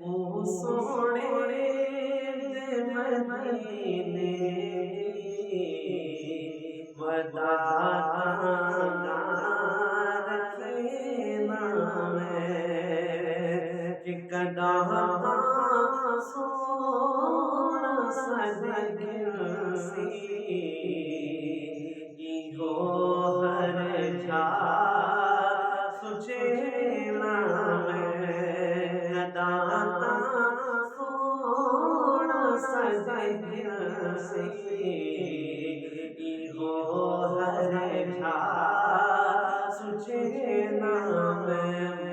ओ सोने दे मदीने वदा रखना कि कदा सोना सजन सी हो हर झा सुचेला दाता सोना सजन सी हो हर झा सुचेला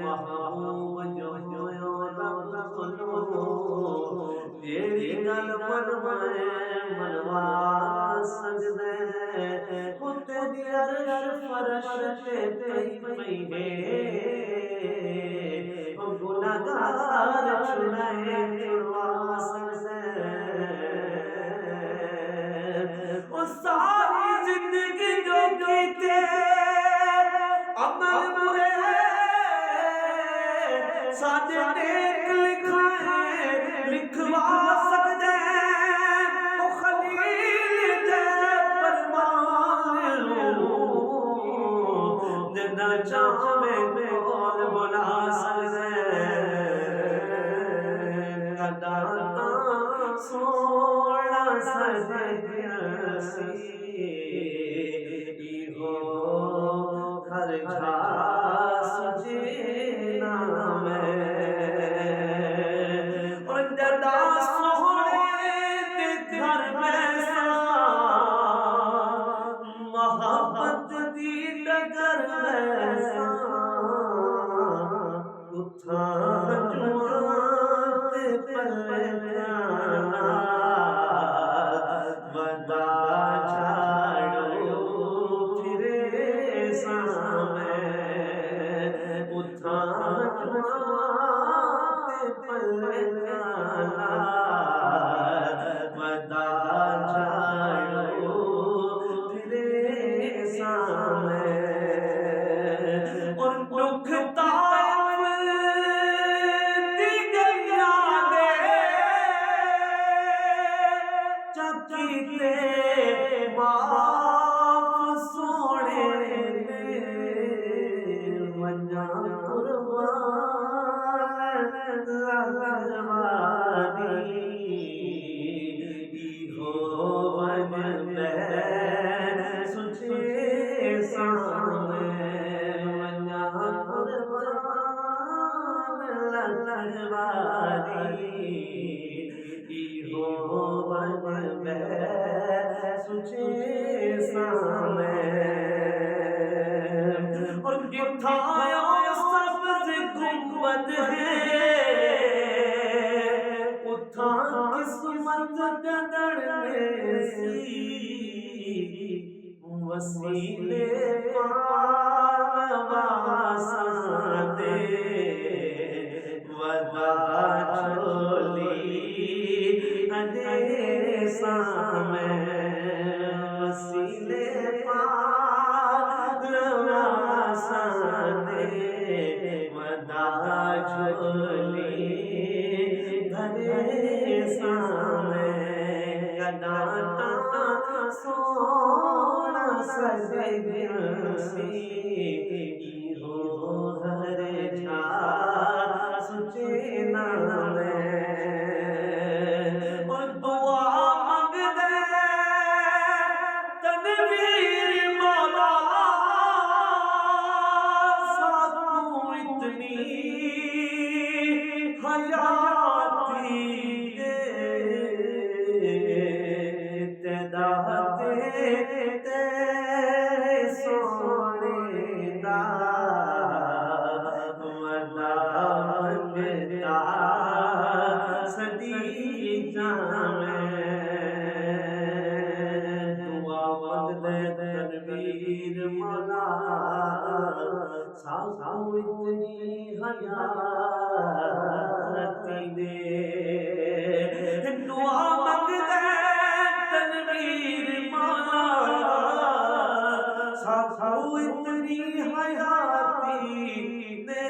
महबूब जो तेरी गल मनवा सकदे हो तेरी अर्श फरश ते पई हो गुनाहगार छुड़वा सकदे ओ सारी जिंदगी जो कीते अमल बुरे साडे नेक लिखाए लिखवा सकदे ओ खलील दे परवान जिन्ना चाहे बोल बुला सकदे दाता सोना सजन सी हो हर झा सुचेना और ददा सोने ते घर में मोहब्बत दी डगर में उठा जुआन ते पलकाना वदा झाड़ो फिरे सामे उठा जुआन ते पलकाना वदा झाड़ो फिरे सामे और दुख माफ सोने वन्ना कुर्बान लगवानी हो वन में सुचे सामे वन्ना कुर्बान लगवानी हो वन में सुचे सामे और जिठाया सब्ज़ गुंबद है उठा किस्मत डगड़ने सी वसीले पालवासा दे वदा छोली अदे सामे वसीले पालवासा दे वदा छोली अदे सामे दाता सोना सजन सी हो हर झा सुचेना और दुआ मंगदे तनवीर मौला साकू इतनी हयाती तेरे सोने दा वदा मंगदा सदी जावे दुआ मंगदे तनवीर मौला साकू इतनी हयाती दे दुआ मंगदे तनवीर मौला साकू इतनी हयाती दे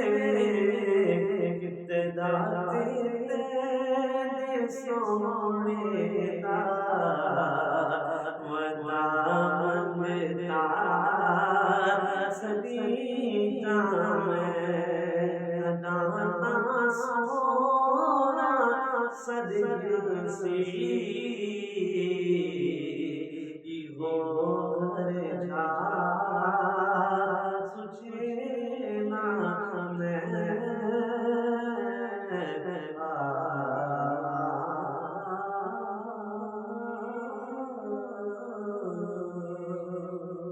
तकदी जावे दाता सोना सदगसी